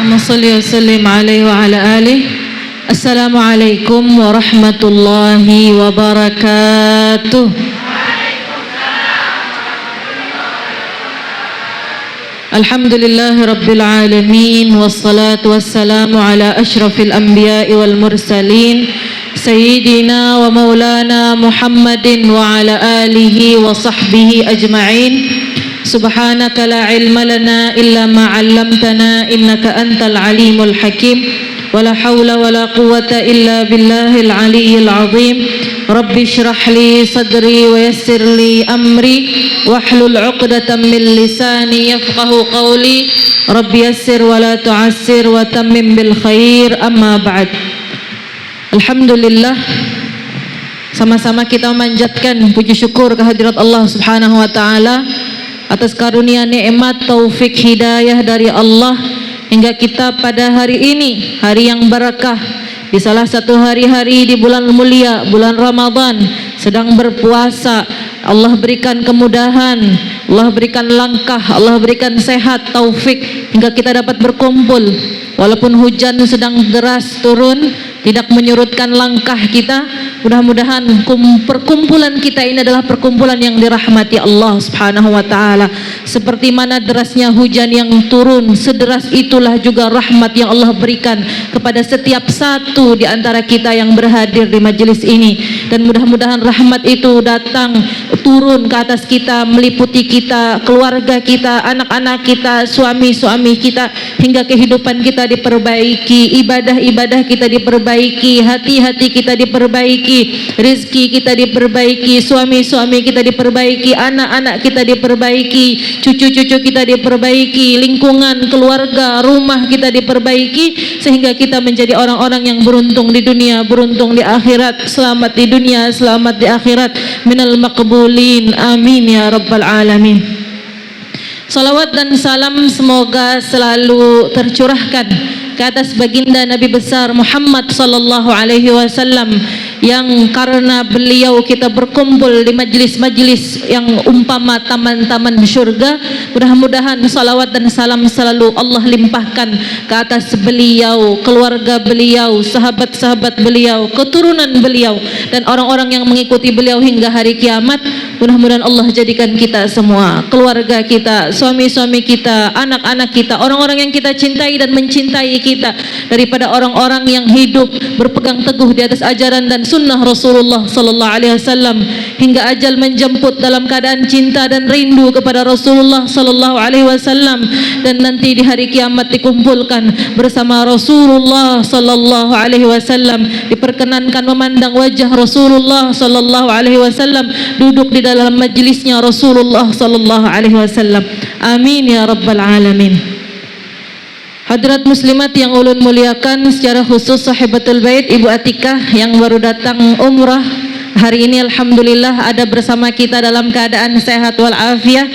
Allahumma salli wa sallim alaihi wa ala alihi. Assalamualaikum warahmatullahi wabarakatuh. Alhamdulillahi rabbil alamin, wassalatu wassalamu ala ashrafil anbiya'i wal mursalin sayyidina wa maulana Muhammadin wa ala alihi wa sahbihi ajma'in. Subhanaka la ilma lana illa ma 'allamtana innaka antal alimul hakim. Wala hawla wala quwwata illa billahil aliyyil azim. Rabbi shrah li sadri wa yassir li amri wahlul 'uqdatam min lisani yafqahu qawli. Rabbi yassir wa la tu'assir wa tammim bil khair. Amma ba'd. Alhamdulillah, sama-sama kita memanjatkan puji syukur kehadirat Allah Subhanahu wa taala atas karunia nikmat taufik hidayah dari Allah hingga kita pada hari ini, hari yang barakah, di salah satu hari-hari di bulan mulia, bulan Ramadan, sedang berpuasa. Allah berikan kemudahan, Allah berikan langkah, Allah berikan sehat, taufik hingga kita dapat berkumpul. Walaupun hujan sedang deras turun, tidak menyurutkan langkah kita. Mudah-mudahan perkumpulan kita ini adalah perkumpulan yang dirahmati Allah Subhanahu wa taala. Seperti mana derasnya hujan yang turun, sederas itulah juga rahmat yang Allah berikan kepada setiap satu di antara kita yang berhadir di majelis ini. Dan mudah-mudahan rahmat itu datang turun ke atas kita, meliputi kita, keluarga kita, anak-anak kita, suami-suami kita, hingga kehidupan kita diperbaiki, ibadah-ibadah kita diperbaiki, hati-hati kita diperbaiki, rezeki kita diperbaiki, suami-suami kita diperbaiki, anak-anak kita diperbaiki, cucu-cucu kita diperbaiki, lingkungan, keluarga, rumah kita diperbaiki, sehingga kita menjadi orang-orang yang beruntung di dunia, beruntung di akhirat, selamat di dunia, selamat di akhirat, minal maqbulin, amin ya rabbal alamin. Salawat dan salam semoga selalu tercurahkan ke atas baginda Nabi besar Muhammad sallallahu alaihi wasallam, yang karena beliau kita berkumpul di majlis-majlis yang umpama taman-taman syurga. Mudah-mudahan salawat dan salam selalu Allah limpahkan ke atas beliau, keluarga beliau, sahabat-sahabat beliau, keturunan beliau, dan orang-orang yang mengikuti beliau hingga hari kiamat. Mudah-mudahan Allah jadikan kita semua, keluarga kita, suami-suami kita, anak-anak kita, orang-orang yang kita cintai dan mencintai kita, daripada orang-orang yang hidup berpegang teguh di atas ajaran dan sunnah Rasulullah sallallahu alaihi wasallam hingga ajal menjemput dalam keadaan cinta dan rindu kepada Rasulullah sallallahu alaihi wasallam, dan nanti di hari kiamat dikumpulkan bersama Rasulullah sallallahu alaihi wasallam, diperkenankan memandang wajah Rasulullah sallallahu alaihi wasallam, duduk di dalam majlisnya Rasulullah sallallahu alaihi wasallam. Amin ya rabbal alamin. Hadirat muslimat yang ulun muliakan, secara khusus sahibatul bait Ibu Atikah yang baru datang umrah hari ini, alhamdulillah ada bersama kita dalam keadaan sehat wal afiah.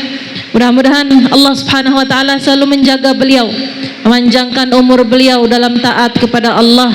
Mudah-mudahan Allah Subhanahu wa taala selalu menjaga beliau, memanjangkan umur beliau dalam taat kepada Allah,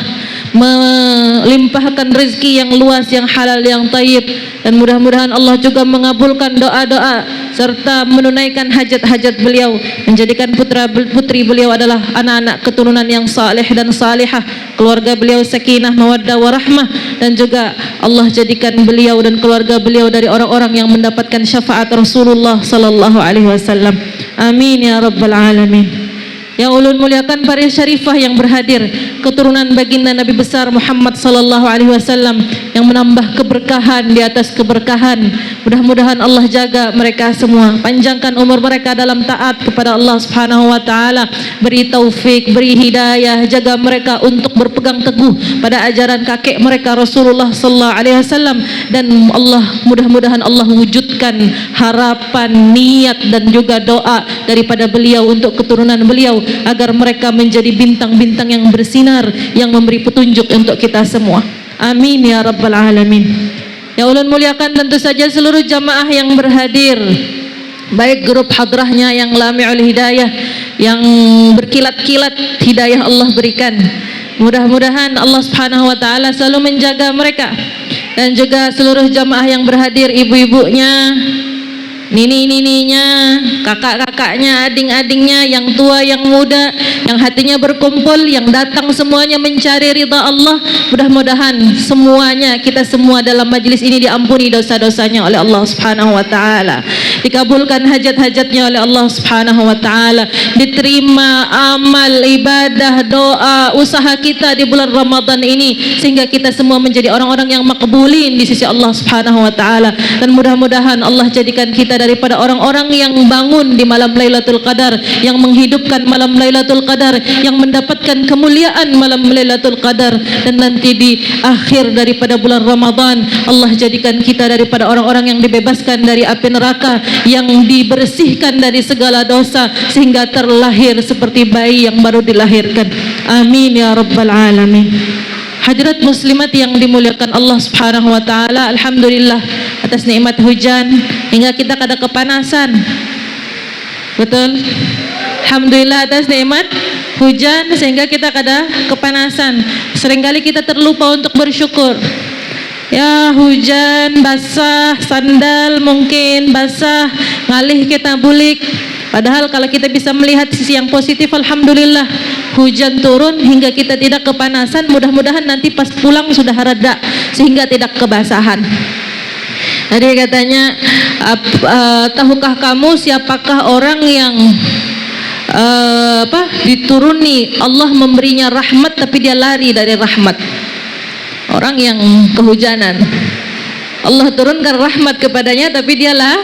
melimpahkan rezeki yang luas, yang halal, yang tayyib, dan mudah-mudahan Allah juga mengabulkan doa-doa serta menunaikan hajat-hajat beliau, menjadikan putra-putri beliau adalah anak-anak keturunan yang saleh dan salihah, keluarga beliau sakinah, mawaddah, warahmah, dan juga Allah jadikan beliau dan keluarga beliau dari orang-orang yang mendapatkan syafaat Rasulullah sallallahu alaihi wasallam. Amin ya rabbal alamin. Yang ulun muliakan para syarifah yang berhadir, keturunan baginda Nabi besar Muhammad sallallahu alaihi wasallam yang menambah keberkahan di atas keberkahan. Mudah-mudahan Allah jaga mereka semua, panjangkan umur mereka dalam taat kepada Allah Subhanahu wa taala, beri taufik, beri hidayah, jaga mereka untuk berpegang teguh pada ajaran kakek mereka Rasulullah sallallahu alaihi wasallam, dan Allah mudah-mudahan Allah wujudkan harapan, niat, dan juga doa daripada beliau untuk keturunan beliau, agar mereka menjadi bintang-bintang yang bersinar, yang memberi petunjuk untuk kita semua. Amin ya rabbal alamin. Yang ulun muliakan tentu saja seluruh jamaah yang berhadir, baik grup hadrahnya yang lami'ul hidayah, yang berkilat-kilat hidayah Allah berikan. Mudah-mudahan Allah Subhanahu wa taala selalu menjaga mereka, dan juga seluruh jamaah yang berhadir, ibu-ibunya, nini-nininya, kakak-kakaknya, adik-adiknya, yang tua, yang muda, yang hatinya berkumpul, yang datang semuanya mencari ridha Allah. Mudah-mudahan semuanya, kita semua dalam majlis ini diampuni dosa-dosanya oleh Allah Subhanahu wa taala, dikabulkan hajat-hajatnya oleh Allah Subhanahu wa taala, diterima amal, ibadah, doa, usaha kita di bulan Ramadan ini, sehingga kita semua menjadi orang-orang yang makbulin di sisi Allah Subhanahu wa taala. Dan mudah-mudahan Allah jadikan kita daripada orang-orang yang bangun di malam Lailatul Qadar, yang menghidupkan malam Lailatul Qadar, yang mendapatkan kemuliaan malam Lailatul Qadar. Dan nanti di akhir daripada bulan Ramadan, Allah jadikan kita daripada orang-orang yang dibebaskan dari api neraka, yang dibersihkan dari segala dosa, sehingga terlahir seperti bayi yang baru dilahirkan. Amin ya rabbal alamin. Hadirat muslimat yang dimuliakan Allah Subhanahu wa taala, alhamdulillah atas nikmat hujan hingga kita kada kepanasan. Betul? Alhamdulillah atas nikmat hujan sehingga kita kada kepanasan. Seringkali kita terlupa untuk bersyukur. Ya, hujan basah, sandal mungkin basah, ngalih kita bulik. Padahal kalau kita bisa melihat sisi yang positif, alhamdulillah hujan turun hingga kita tidak kepanasan. Mudah-mudahan nanti pas pulang sudah reda sehingga tidak kebasahan. Tadi katanya, tahukah kamu siapakah orang yang dituruni Allah memberinya rahmat tapi dia lari dari rahmat? Orang yang kehujanan, Allah turunkan rahmat kepadanya tapi dialah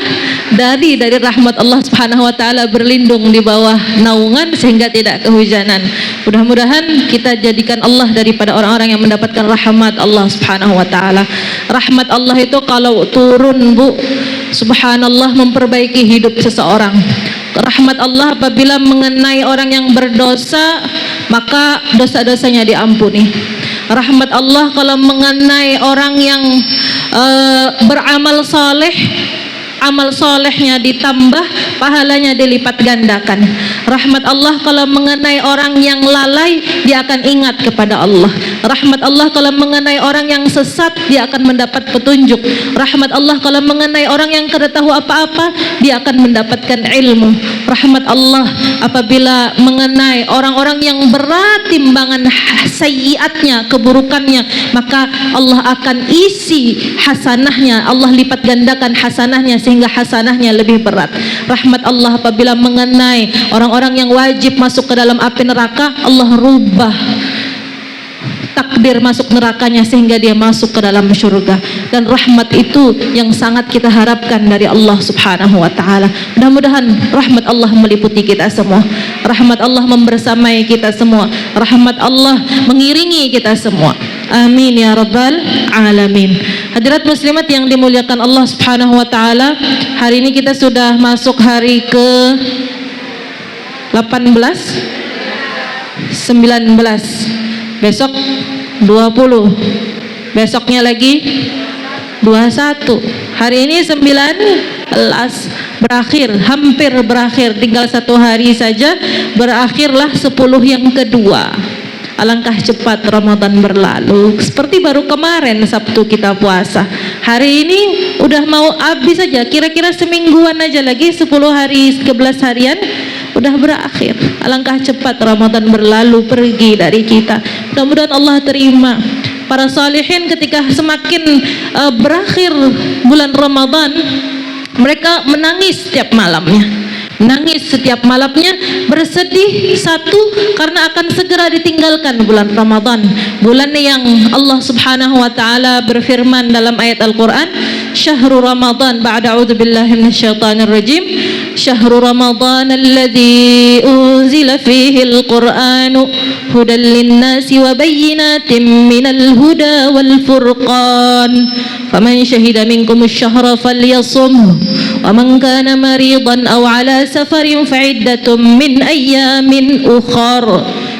dari rahmat Allah Subhanahu wa taala, berlindung di bawah naungan sehingga tidak kehujanan. Mudah-mudahan kita jadikan Allah daripada orang-orang yang mendapatkan rahmat Allah Subhanahu wa taala. Rahmat Allah itu kalau turun, Bu, subhanallah, memperbaiki hidup seseorang. Rahmat Allah apabila mengenai orang yang berdosa, maka dosa-dosanya diampuni. Rahmat Allah kalau mengenai orang yang beramal soleh, amal solehnya ditambah, pahalanya dilipat gandakan. Rahmat Allah kalau mengenai orang yang lalai, dia akan ingat kepada Allah. Rahmat Allah kalau mengenai orang yang sesat, dia akan mendapat petunjuk. Rahmat Allah kalau mengenai orang yang tidak tahu apa-apa, dia akan mendapatkan ilmu. Rahmat Allah apabila mengenai orang-orang yang berat timbangan sayyiatnya, keburukannya, maka Allah akan isi hasanahnya, Allah lipat gandakan hasanahnya sehingga hasanahnya lebih berat. Rahmat Allah apabila mengenai orang-orang yang wajib masuk ke dalam api neraka, Allah rubah takdir masuk nerakanya sehingga dia masuk ke dalam surga. Dan rahmat itu yang sangat kita harapkan dari Allah Subhanahu wa taala. Mudah-mudahan rahmat Allah meliputi kita semua. Rahmat Allah membersamai kita semua. Rahmat Allah mengiringi kita semua. Amin ya rabbal alamin. Hadirat muslimat yang dimuliakan Allah Subhanahu wa taala, hari ini kita sudah masuk hari ke 18, 19, besok 20, besoknya lagi 21, hari ini 19 berakhir, hampir berakhir, tinggal 1 hari saja berakhirlah 10 yang kedua. Alangkah cepat Ramadan berlalu, seperti baru kemarin Sabtu kita puasa. Hari ini udah mau habis saja, kira-kira semingguan aja lagi, 10 hari, 11 harian udah berakhir. Alangkah cepat Ramadan berlalu pergi dari kita. Mudah-mudahan Allah terima. Para salihin ketika semakin berakhir bulan Ramadan, mereka menangis setiap malamnya. Menangis setiap malamnya, bersedih, satu karena akan segera ditinggalkan bulan Ramadan, bulan yang Allah Subhanahu wa taala berfirman dalam ayat Al-Qur'an, syahrul Ramadan, ba'da a'udzubillahi minasyaitonir rajim, syahrul Ramadan alladzi unzila fihi al-Qur'anu hudan lin-nasi wa bayyinatin minal huda wal furqan faman syahida minkum asy-syahra falyasumhu wa man kana maridan aw ala safarin fa'iddatun min ayyamin ukhar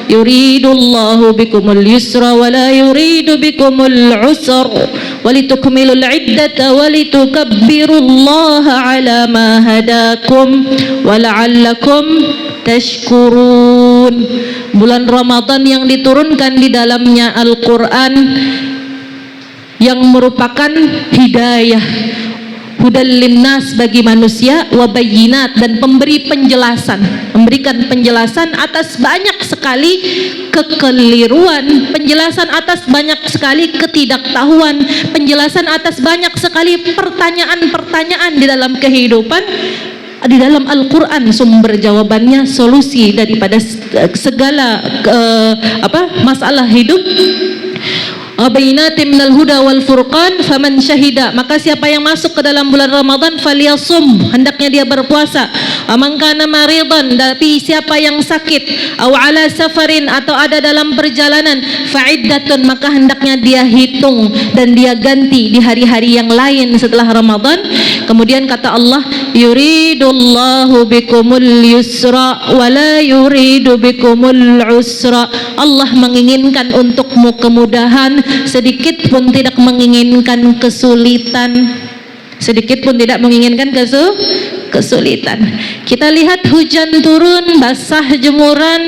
yuridu Allahu bikumul yusra wa la yuridu bikumul usra walitukmilul iddata walitukabbirullaha ala ma hadakum wa la'allakum tashkurun. Bulan Ramadan yang diturunkan di dalamnya Al-Quran yang merupakan hidayah hudal linnas bagi manusia, wa bayyinat dan pemberi penjelasan, memberikan penjelasan atas banyak sekali kekeliruan, penjelasan atas banyak sekali ketidaktahuan, penjelasan atas banyak sekali pertanyaan-pertanyaan di dalam kehidupan. Di dalam Al-Quran sumber jawabannya, solusi daripada segala masalah hidup. Bainatin minal huda wal furqan faman syahida, maka siapa yang masuk ke dalam bulan Ramadan falyasum, hendaknya dia berpuasa. Man kana maridan, tapi siapa yang sakit, aw ala safarin atau ada dalam perjalanan, fa'iddatun, maka hendaknya dia hitung dan dia ganti di hari-hari yang lain setelah Ramadan. Kemudian kata Allah, yuridullahu bikumul yusra wa la yuridu bikumul usra. Allah menginginkan untukmu kemudahan, sedikit pun tidak menginginkan kesulitan, sedikit pun tidak menginginkan kesulitan. Kita lihat hujan turun, basah jemuran,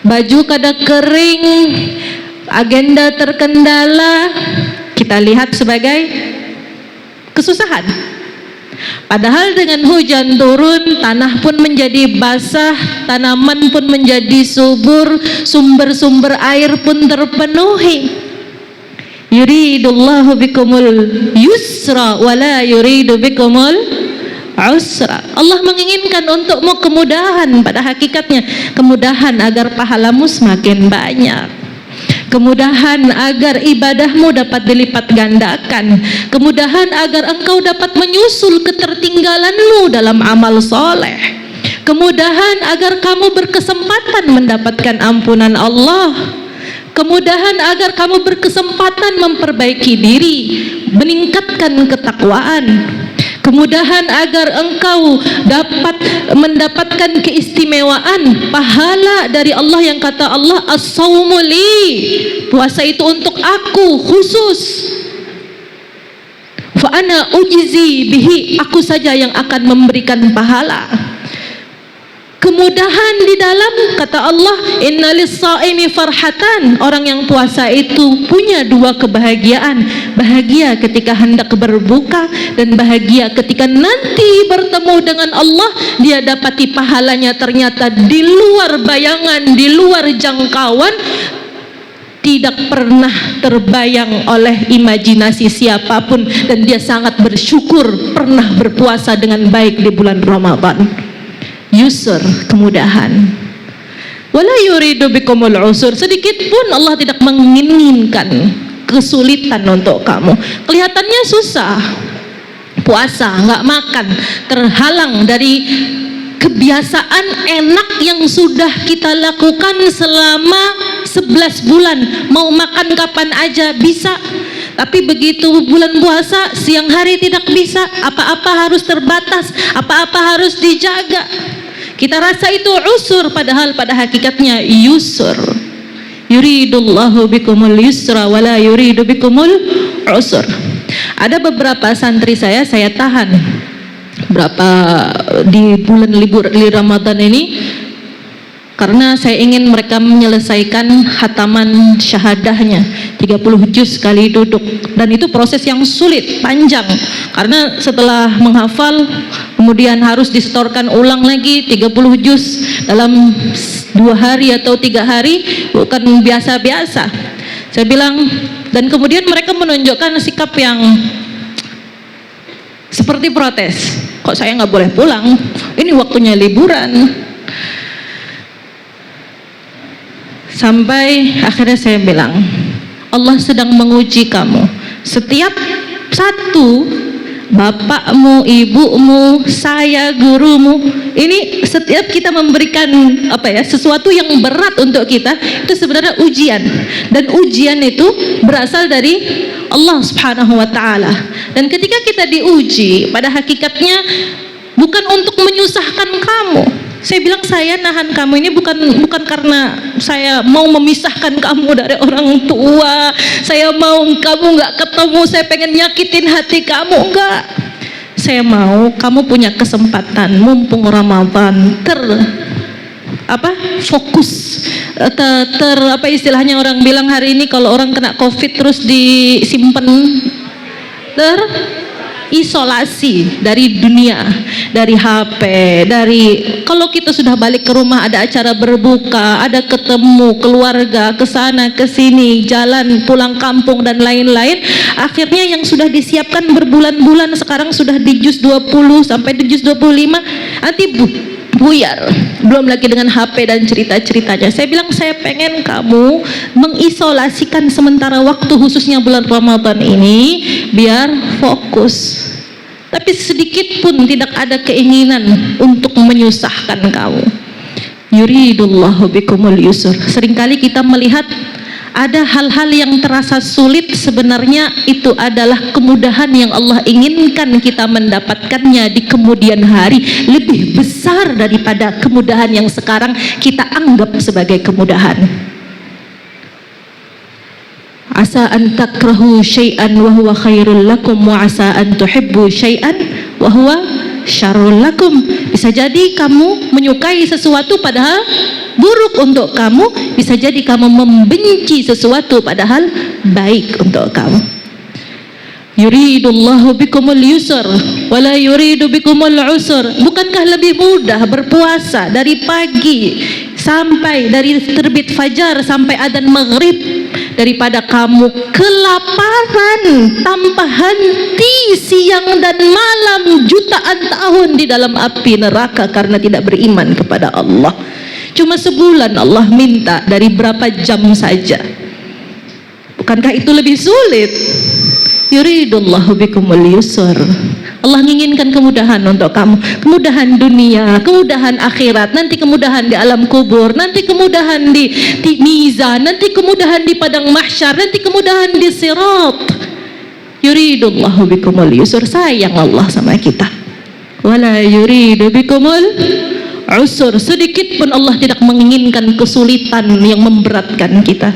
baju kada kering, agenda terkendala, kita lihat sebagai kesusahan. Padahal dengan hujan turun, tanah pun menjadi basah, tanaman pun menjadi subur, sumber-sumber air pun terpenuhi. Yuridullahu bikumul yusra wa la yuridu bikumul usra. Allah menginginkan untukmu kemudahan, pada hakikatnya kemudahan agar pahalamu semakin banyak, kemudahan agar ibadahmu dapat dilipat gandakan, kemudahan agar engkau dapat menyusul ketertinggalanmu dalam amal soleh, kemudahan agar kamu berkesempatan mendapatkan ampunan Allah, kemudahan agar kamu berkesempatan memperbaiki diri, meningkatkan ketakwaan, kemudahan agar engkau dapat mendapatkan keistimewaan pahala dari Allah yang kata Allah, as-sawmu li, puasa itu untuk aku khusus, fa ana ujzi bihi, aku saja yang akan memberikan pahala. Kemudahan di dalam, kata Allah, innalis saimi farhatan, orang yang puasa itu punya dua kebahagiaan, bahagia ketika hendak berbuka dan bahagia ketika nanti bertemu dengan Allah, dia dapati pahalanya ternyata di luar bayangan, di luar jangkauan, tidak pernah terbayang oleh imajinasi siapapun, dan dia sangat bersyukur pernah berpuasa dengan baik di bulan Ramadan. Yusur, kemudahan. Wala yuridu bikumul usur, sedikit pun Allah tidak menginginkan kesulitan untuk kamu. Kelihatannya susah, puasa, nggak makan, terhalang dari kebiasaan enak yang sudah kita lakukan selama 11 bulan. Mau makan kapan aja bisa, tapi begitu bulan puasa, siang hari tidak bisa, apa-apa harus terbatas, apa-apa harus dijaga. Kita rasa itu usur, padahal pada hakikatnya yusur. Yuridullahu bikumul yusra wa la yuridu bikumul usur. Ada beberapa santri saya tahan berapa di bulan libur Ramadan ini, karena saya ingin mereka menyelesaikan khataman syahadahnya 30 juz sekali duduk, dan itu proses yang sulit, panjang, karena setelah menghafal kemudian harus disetorkan ulang lagi 30 juz dalam 2 hari atau 3 hari, bukan biasa-biasa. Saya bilang, dan kemudian mereka menunjukkan sikap yang seperti protes, kok saya nggak boleh pulang, ini waktunya liburan. Sampai akhirnya saya bilang, Allah sedang menguji kamu. Setiap satu, bapakmu, ibumu, saya, gurumu, ini setiap kita memberikan sesuatu yang berat untuk kita, itu sebenarnya ujian. Dan ujian itu berasal dari Allah Subhanahu wa ta'ala. Dan ketika kita diuji, pada hakikatnya bukan untuk menyusahkan kamu. Saya bilang, saya nahan kamu ini bukan karena saya mau memisahkan kamu dari orang tua, saya mau kamu nggak ketemu, saya pengen nyakitin hati kamu, enggak. Saya mau kamu punya kesempatan, mumpung Ramadan, fokus, istilahnya orang bilang hari ini kalau orang kena COVID terus disimpan, isolasi dari dunia, dari HP, dari kalau kita sudah balik ke rumah ada acara berbuka, ada ketemu keluarga, ke sana ke sini, jalan pulang kampung dan lain-lain. Akhirnya yang sudah disiapkan berbulan-bulan sekarang sudah di juz 20 sampai di juz 25, nanti buyar, belum lagi dengan HP dan cerita-ceritanya. Saya bilang saya pengen kamu mengisolasikan sementara waktu khususnya bulan Ramadan ini biar fokus, tapi sedikit pun tidak ada keinginan untuk menyusahkan kamu. Yuridullahu bikumul yusr. Seringkali kita melihat ada hal-hal yang terasa sulit, sebenarnya itu adalah kemudahan yang Allah inginkan kita mendapatkannya di kemudian hari, lebih besar daripada kemudahan yang sekarang kita anggap sebagai kemudahan. Asa an takrahu syai'an wa huwa khairul lakum wa asa an tuhibbu syai'an wa huwa syarrul lakum. Bisa jadi kamu menyukai sesuatu padahal buruk untuk kamu, bisa jadi kamu membenci sesuatu padahal baik untuk kamu. Yuridullahu bikumul yusr wa la yuridu bikumul usr. Bukankah lebih mudah berpuasa dari pagi sampai dari terbit fajar sampai adzan maghrib daripada kamu kelaparan tanpa henti siang dan malam jutaan tahun di dalam api neraka karena tidak beriman kepada Allah? Cuma sebulan Allah minta dari berapa jam saja. Bukankah itu lebih sulit? Yuridullahu bikumul yusr. Allah menginginkan kemudahan untuk kamu, kemudahan dunia, kemudahan akhirat, nanti kemudahan di alam kubur, nanti kemudahan di mizan, nanti kemudahan di padang mahsyar, nanti kemudahan di sirat. Yuridullahu bikumul yusr. Sayang Allah sama kita. Wala yuridu bikumul usur. Sedikit pun Allah tidak menginginkan kesulitan yang memberatkan kita.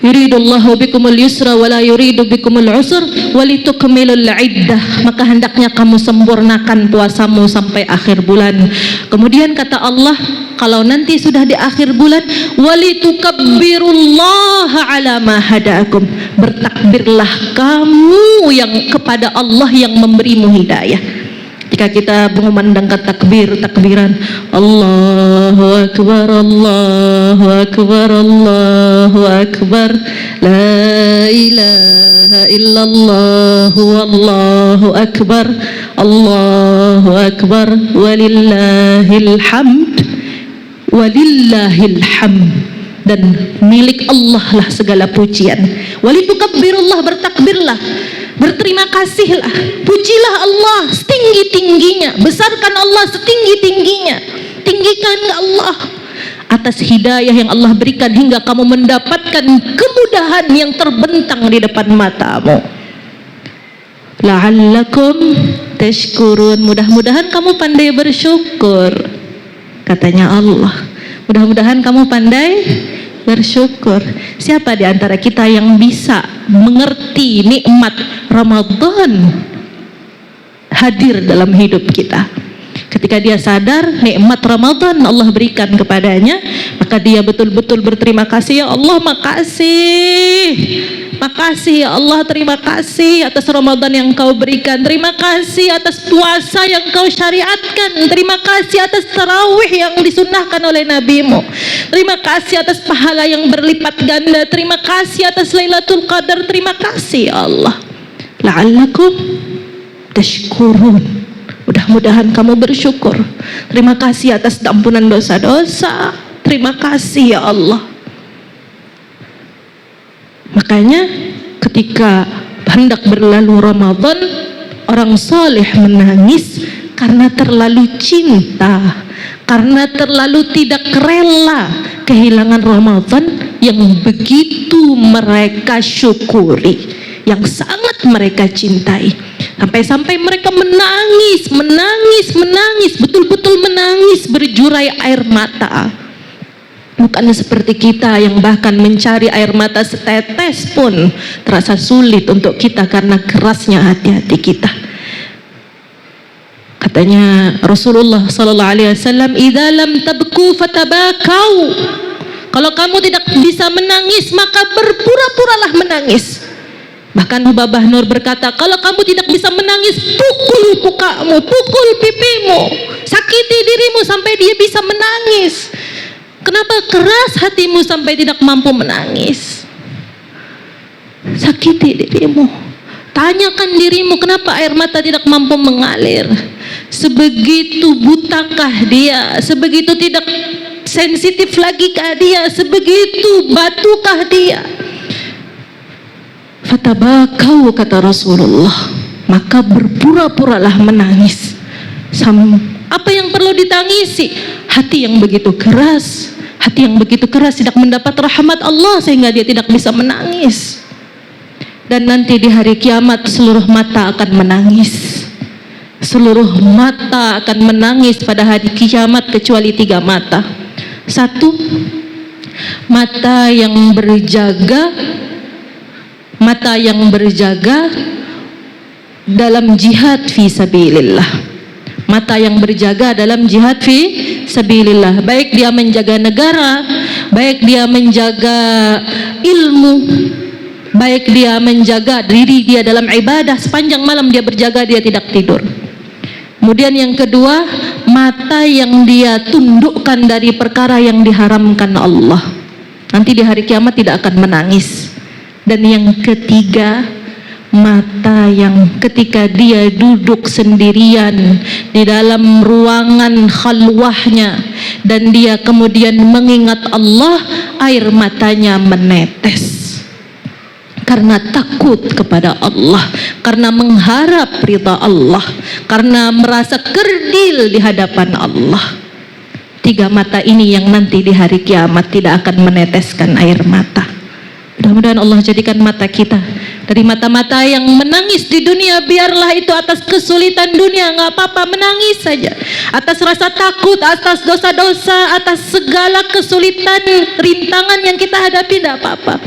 Yuridullahu bikumul yusra wa la yuridu bikumul usur walitukmilul iddah. Maka hendaknya kamu sempurnakan puasamu sampai akhir bulan. Kemudian kata Allah, kalau nanti sudah di akhir bulan, walitukabbirullaha ala ma hadakum. Bertakbirlah kamu yang kepada Allah yang memberimu hidayah. Jika kita mengumandangkan takbiran Allahu Akbar, Allahu Akbar, Allahu Akbar, la ilaha illallah, Allahu Akbar, Allahu Akbar, walillahil hamd, walillahil hamd. Dan milik Allah lah segala pujian. Walitukabbirullah, bertakbirlah, berterima kasihlah, pujilah Allah setinggi-tingginya, besarkan Allah setinggi-tingginya, tinggikan Allah atas hidayah yang Allah berikan hingga kamu mendapatkan kemudahan yang terbentang di depan matamu. La'allakum tashkurun. Mudah-mudahan kamu pandai bersyukur, katanya Allah. Mudah-mudahan kamu pandai bersyukur. Siapa di antara kita yang bisa mengerti nikmat Ramadan hadir dalam hidup kita? Ketika dia sadar nikmat Ramadan Allah berikan kepadanya, maka dia betul-betul berterima kasih. Ya Allah, makasih. Makasih ya Allah, terima kasih atas Ramadan yang kau berikan. Terima kasih atas puasa yang kau syariatkan. Terima kasih atas tarawih yang disunnahkan oleh nabimu. Terima kasih atas pahala yang berlipat ganda. Terima kasih atas Lailatul Qadar. Terima kasih ya Allah. La'allakum tashkurun. Mudah-mudahan kamu bersyukur. Terima kasih atas ampunan dosa-dosa. Terima kasih ya Allah. Makanya ketika hendak berlalu Ramadan, orang soleh menangis karena terlalu cinta, karena terlalu tidak rela kehilangan Ramadan yang begitu mereka syukuri, yang sangat mereka cintai. Sampai-sampai mereka menangis, betul-betul menangis, berjurai air mata. Bukan seperti kita yang bahkan mencari air mata setetes pun terasa sulit untuk kita karena kerasnya hati-hati kita. Katanya Rasulullah sallallahu alaihi wasallam, "Idza lam tabku fatabakau." Kalau kamu tidak bisa menangis, maka berpura-puralah menangis. Bahkan Babah Nur berkata, kalau kamu tidak bisa menangis, pukul mukamu, pukul pipimu, sakiti dirimu sampai dia bisa menangis. Kenapa keras hatimu sampai tidak mampu menangis? Sakiti dirimu. Tanyakan dirimu, kenapa air mata tidak mampu mengalir? Sebegitu butakah dia? Sebegitu tidak sensitif lagikah dia? Sebegitu batukah dia? Fatabakau, kata Rasulullah, maka berpura-puralah menangis. Apa yang perlu ditangisi? Hati yang begitu keras. Hati yang begitu keras tidak mendapat rahmat Allah sehingga dia tidak bisa menangis. Dan nanti di hari kiamat seluruh mata akan menangis. Seluruh mata akan menangis pada hari kiamat kecuali 3 mata. 1, mata yang berjaga, mata yang berjaga dalam jihad fi sabilillah. Mata yang berjaga dalam jihad fi sabilillah, baik dia menjaga negara, baik dia menjaga ilmu, baik dia menjaga diri dia dalam ibadah. Sepanjang malam dia berjaga, dia tidak tidur. Kemudian yang kedua, mata yang dia tundukkan dari perkara yang diharamkan Allah. Nanti di hari kiamat tidak akan menangis. Dan yang ketiga, mata yang ketika dia duduk sendirian di dalam ruangan khalwahnya dan dia kemudian mengingat Allah, air matanya menetes karena takut kepada Allah, karena mengharap ridha Allah, karena merasa kerdil di hadapan Allah. 3 mata ini yang nanti di hari kiamat tidak akan meneteskan air mata. Mudah-mudahan Allah jadikan mata kita dari mata-mata yang menangis di dunia. Biarlah itu atas kesulitan dunia, nggak apa-apa, menangis saja. Atas rasa takut, atas dosa-dosa, atas segala kesulitan, rintangan yang kita hadapi, tidak apa-apa.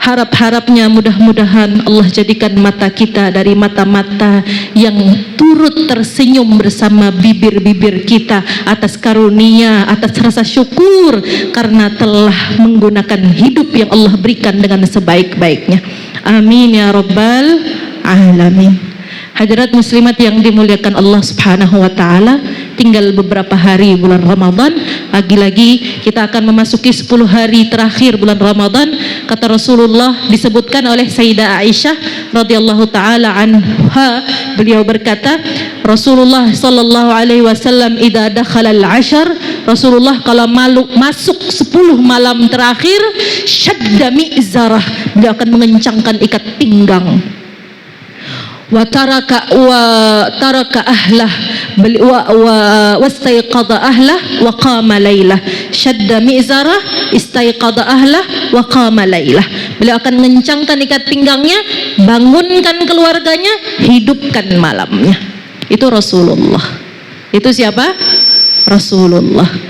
Harap-harapnya mudah-mudahan Allah jadikan mata kita dari mata-mata yang turut tersenyum bersama bibir-bibir kita atas karunia, atas rasa syukur karena telah menggunakan hidup yang Allah berikan dengan sebaik-baiknya. Amin ya rabbal alamin. Hadirat muslimat yang dimuliakan Allah Subhanahu wa taala, tinggal beberapa hari bulan Ramadan. Lagi-lagi kita akan memasuki 10 hari terakhir bulan Ramadan. Kata Rasulullah, disebutkan oleh Sayyidah Aisyah radhiyallahu taala anha, beliau berkata, Rasulullah sallallahu alaihi wasallam idza dakhala al-'ashr, Rasulullah kalau masuk 10 malam terakhir, syadda mi'zarah, beliau akan mengencangkan ikat pinggang. Wa taraka ahlah wastayqadha ahlah wa qama lailah. Syadda mi'zarah, istayqadha ahlah wa qama lailah. Beliau akan mengencangkan ikat pinggangnya, bangunkan keluarganya, hidupkan malamnya. Itu Rasulullah. Itu siapa? Rasulullah.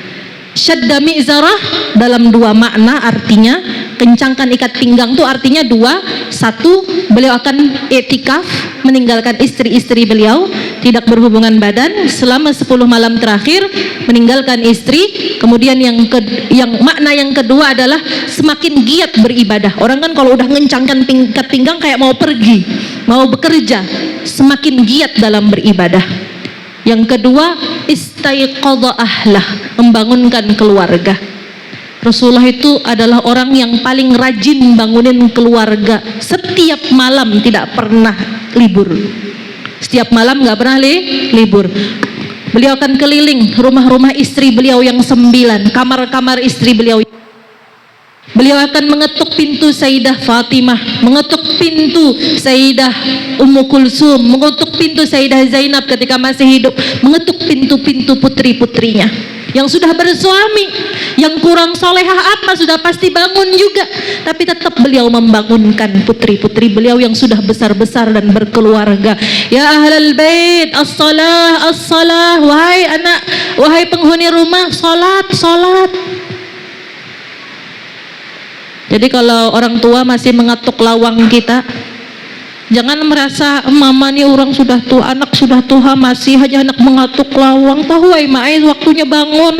Syadda mi'zarah dalam 2 makna artinya, kencangkan ikat pinggang itu artinya 2. 1, beliau akan i'tikaf, meninggalkan istri-istri beliau, tidak berhubungan badan selama 10 malam terakhir, meninggalkan istri. Kemudian yang makna yang kedua adalah semakin giat beribadah. Orang kan kalau udah ngencangkan ikat pinggang kayak mau pergi, mau bekerja, semakin giat dalam beribadah. Yang kedua, istaiqadha ahlah, membangunkan keluarga. Rasulullah itu adalah orang yang paling rajin bangunin keluarga. Setiap malam tidak pernah libur. Setiap malam nggak pernah libur. Beliau akan keliling rumah-rumah istri beliau yang 9, kamar-kamar istri beliau. Beliau akan mengetuk pintu Sayyidah Fatimah, mengetuk pintu Sayyidah Ummu Kulsum, mengetuk pintu Sayyidah Zainab ketika masih hidup, mengetuk pintu-pintu putri-putrinya yang sudah bersuami, yang kurang solehah apa sudah pasti bangun juga, tapi tetap beliau membangunkan putri-putri beliau yang sudah besar-besar dan berkeluarga. Ya ahlal bait, as-salah, as-salah, wahai anak, wahai penghuni rumah, salat, salat. Jadi kalau orang tua masih mengetuk lawang kita, jangan merasa mama nih orang sudah tua, anak sudah tua masih aja anak mengetuk lawang. Tahu ai waktunya bangun.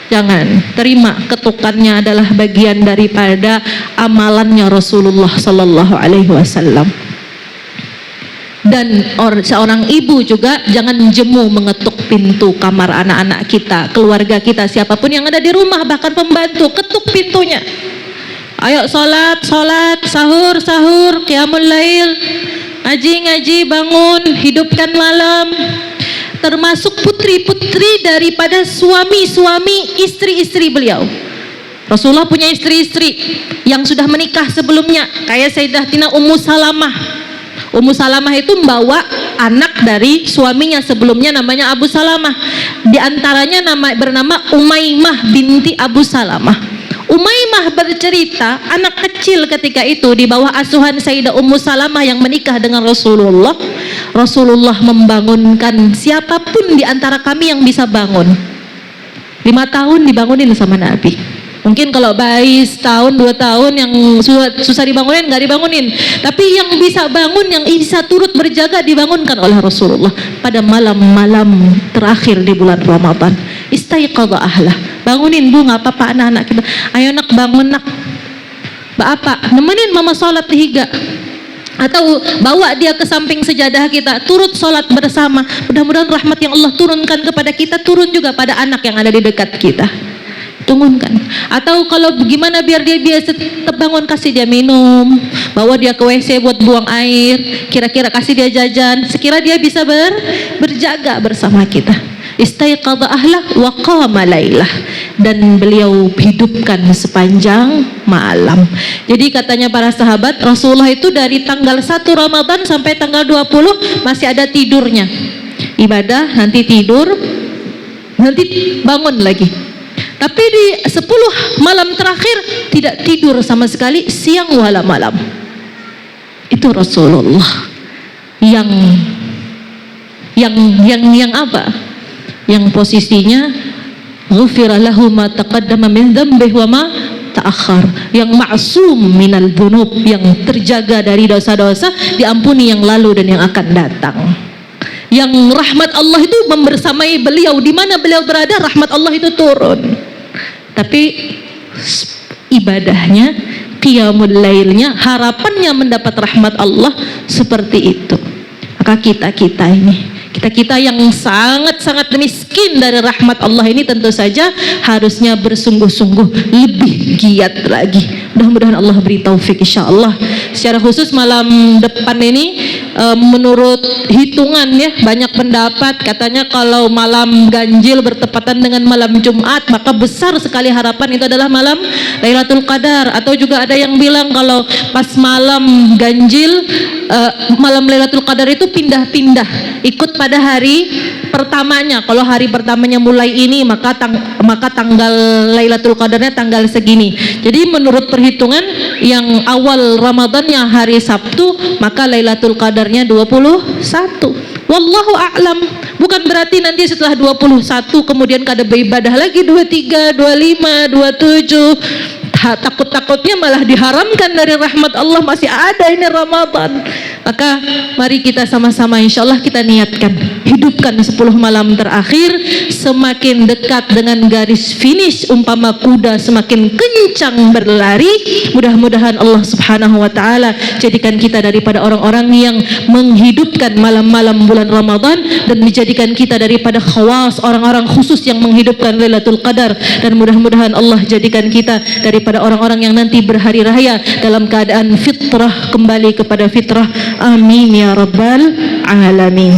Jangan. Terima ketukannya adalah bagian daripada amalannya Rasulullah sallallahu alaihi wasallam. Dan seorang ibu juga jangan jemu mengetuk pintu kamar anak-anak kita, keluarga kita, siapapun yang ada di rumah, bahkan pembantu, ketuk pintunya. Ayo sholat, sahur, qiyamul lail, ngaji, bangun, hidupkan malam. Termasuk putri-putri daripada suami-suami, istri-istri beliau. Rasulullah punya istri-istri yang sudah menikah sebelumnya, kayak Sayyidatina Ummu Salamah. Ummu Salamah itu membawa anak dari suaminya sebelumnya, namanya Abu Salamah. Di antaranya bernama Umaymah binti Abu Salamah. Umaymah bercerita, anak kecil ketika itu di bawah asuhan Sayyidah Ummu Salamah yang menikah dengan Rasulullah. Rasulullah membangunkan siapapun di antara kami yang bisa bangun. 5 tahun dibangunin sama Nabi. Mungkin kalau bayi setahun 2 tahun yang susah dibangunin, nggak dibangunin. Tapi yang bisa bangun, yang bisa turut berjaga dibangunkan oleh Rasulullah pada malam-malam terakhir di bulan Ramadan. Istaiqadha ahlah. Bangunin bu, nggak apa-apa anak-anak kita. Ayo nak bangun nak. Bapak nemenin mama sholat higa. Atau bawa dia ke samping sejadah kita, turut sholat bersama. Mudah-mudahan rahmat yang Allah turunkan kepada kita turun juga pada anak yang ada di dekat kita. Tunggukan. Atau kalau gimana biar dia biasa tetap bangun, kasih dia minum, bawa dia ke WC buat buang air, kira-kira kasih dia jajan, sekira dia bisa berjaga bersama kita. Istaiqadha ahlah wa qama lailah, dan beliau hidupkan sepanjang malam. Jadi katanya para sahabat, Rasulullah itu dari tanggal 1 Ramadan sampai tanggal 20 masih ada tidurnya. Ibadah, nanti tidur, nanti bangun lagi. Tapi di 10 malam terakhir tidak tidur sama sekali, siang wala malam. Itu Rasulullah yang apa? Yang posisinya ghufira lahu ma taqaddama min dzambihi wa ma ta'akhkhar, yang ma'sum minal dzunub, yang terjaga dari dosa-dosa, diampuni yang lalu dan yang akan datang. Yang rahmat Allah itu membersamai beliau, di mana beliau berada rahmat Allah itu turun. Tapi ibadahnya, qiyamul lailnya, harapannya mendapat rahmat Allah seperti itu. Maka kita ini, kita yang sangat-sangat miskin dari rahmat Allah ini, tentu saja harusnya bersungguh-sungguh lebih giat lagi. Mudah-mudahan Allah beri taufik insyaallah. Secara khusus malam depan ini menurut hitungan ya, banyak pendapat katanya kalau malam ganjil bertepatan dengan malam Jumat, maka besar sekali harapan itu adalah malam Lailatul Qadar. Atau juga ada yang bilang kalau pas malam ganjil, malam Lailatul Qadar itu pindah-pindah ikut pada hari pertamanya. Kalau hari pertamanya mulai ini, maka tanggal Lailatul Qadarnya tanggal segini. Jadi menurut perhitungan yang awal Ramadannya hari Sabtu, maka Lailatul Qadarnya 21. Wallahu a'lam. Bukan berarti nanti setelah 21 kemudian kada beribadah lagi 23, 25, 27. Takut-takutnya malah diharamkan dari rahmat Allah, masih ada ini Ramadan. Maka mari kita sama-sama insyaallah kita niatkan hidupkan 10 malam terakhir, semakin dekat dengan garis finish umpama kuda semakin kencang berlari. Mudah-mudahan Allah Subhanahu wa taala jadikan kita daripada orang-orang yang menghidupkan malam-malam bulan Ramadan, dan menjadikan kita daripada khawas, orang-orang khusus yang menghidupkan Lailatul Qadar. Dan mudah-mudahan Allah jadikan kita daripada orang-orang yang nanti berhari raya dalam keadaan fitrah, kembali kepada fitrah. Amin ya rabbal alamin.